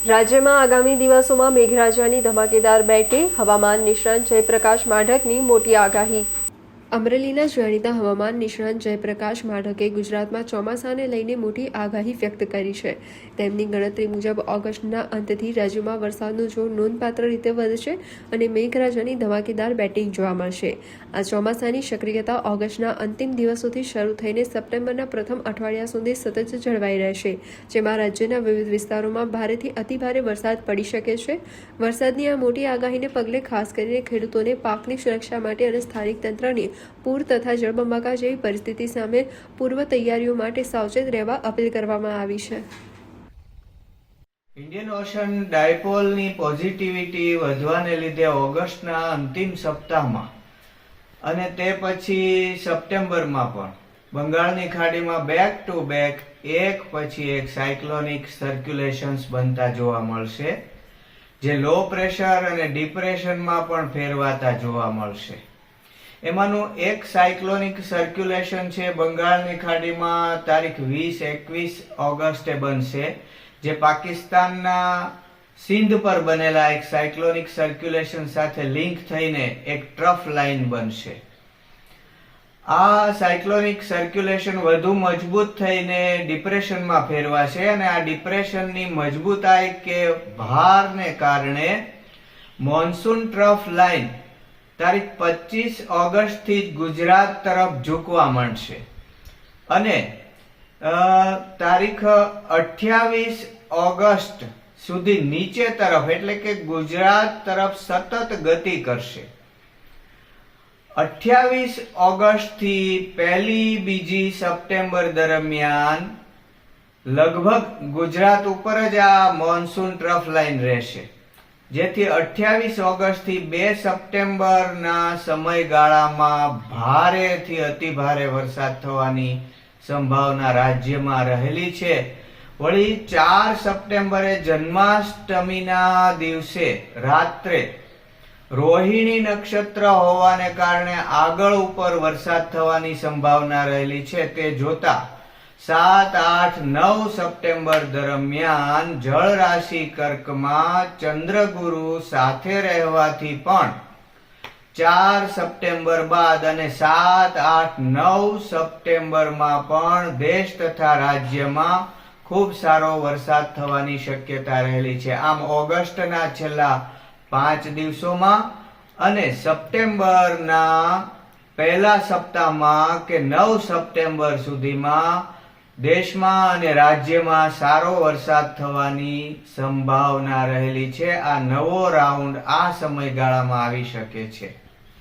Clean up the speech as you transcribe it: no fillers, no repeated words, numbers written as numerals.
રાજ્યમાં આગામી દિવસોમાં મેઘરાજાની ધમાકેદાર બેટિંગ, હવામાન નિષ્ણાંત જયપ્રકાશ માઢકની મોટી આગાહી. અમરેલીના જાણીતા હવામાન નિષ્ણાંત જયપ્રકાશ માઢકે ગુજરાતમાં ચોમાસાને લઈને મોટી આગાહી વ્યક્ત કરી છે. તેમની ગણતરી મુજબ ઓગસ્ટના અંતથી રાજ્યમાં વરસાદનું જોર નોંધપાત્ર રીતે વધશે અને મેઘરાજાની ધમાકેદાર બેટિંગ જોવા મળશે. આ ચોમાસાની સક્રિયતા ઓગસ્ટના અંતિમ દિવસોથી શરૂ થઈને સપ્ટેમ્બરના પ્રથમ અઠવાડિયા સુધી સતત જળવાઈ રહેશે, જેમાં રાજ્યના વિવિધ વિસ્તારોમાં ભારેથી અતિભારે વરસાદ પડી શકે છે. વરસાદની આ મોટી આગાહીને પગલે ખાસ કરીને ખેડૂતોને પાકની સુરક્ષા માટે અને સ્થાનિક તંત્રની પૂર તથા જળબંબાકાર જેવી પરિસ્થિતિ સામે પૂર્વ તૈયારીઓ માટે સાવચેત રહેવા અપીલ કરવામાં આવી છે. ઇન્ડિયન ઓશન ડાયપોલની પોઝિટિવિટી વધવાને લીધે ઓગસ્ટના અંતિમ સપ્તાહમાં અને તે પછી સપ્ટેમ્બરમાં પણ બંગાળની ખાડીમાં બેક ટુ બેક એક પછી એક સાયક્લોનિક સર્ક્યુલેશન્સ બનતા જોવા મળશે, જે લો પ્રેશર અને ડિપ્રેશનમાં પણ ફેરવાતા જોવા મળશે. એમાંનું એક સાયક્લોનિક સર્ક્યુલેશન છે બંગાળની ખાડીમાં તારીખ 20-21 ઓગસ્ટે બનશે, જે પાકિસ્તાનના સિંધ પર બનેલા એક સાયક્લોનિક સર્ક્યુલેશન સાથે લિંક થઈને એક ટ્રફ લાઇન બનશે. આ સાયક્લોનિક સર્ક્યુલેશન વધુ મજબૂત થઈને ડિપ્રેશનમાં ફેરવાશે અને આ ડિપ્રેશનની મજબૂતાઈ કે ભારને કારણે મોન્સૂન ટ્રફ લાઇન તારીખ 25 ઓગસ્ટથી જ ગુજરાત તરફ ઝૂકવા માંડશે અને તારીખ 28 ઓગસ્ટ સુધી નીચે તરફ એટલે કે ગુજરાત તરફ સતત ગતિ કરશે. 28 ઓગસ્ટથી 1-2 સપ્ટેમ્બર દરમિયાન લગભગ ગુજરાત ઉપર જ આ મોન્સૂન ટ્રફ લાઇન રહેશે, જેથી 28 ઓગસ્ટથી 2 સપ્ટેમ્બરના સમયગાળામાં ભારેથી અતિભારે વરસાદ થવાની સંભાવના રાજ્યમાં રહેલી છે. વળી 4 સપ્ટેમ્બરે જન્માષ્ટમીના દિવસે રાત્રે રોહિણી નક્ષત્ર હોવાને કારણે આગળ ઉપર વરસાદ થવાની સંભાવના રહેલી છે. તે જોતા 7, 8, 9 સપ્ટેમ્બર દરમિયાન જળ રાશિ કર્કમાં ચંદ્રગુરુ સાથે રહેવાથી પણ 4 સપ્ટેમ્બર બાદ અને 7, 8, 9 સપ્ટેમ્બરમાં પણ દેશ તથા રાજ્યમાં ખૂબ સારો વરસાદ થવાની શક્યતા રહેલી છે. આમ ઓગસ્ટના છેલ્લા 5 દિવસોમાં અને સપ્ટેમ્બરના પહેલા સપ્તાહમાં કે 9 સપ્ટેમ્બર સુધીમાં દેશમાં અને રાજ્યમાં સારો વરસાદ થવાની સંભાવના રહેલી છે. આ નવો રાઉન્ડ આ સમયગાળામાં આવી શકે છે.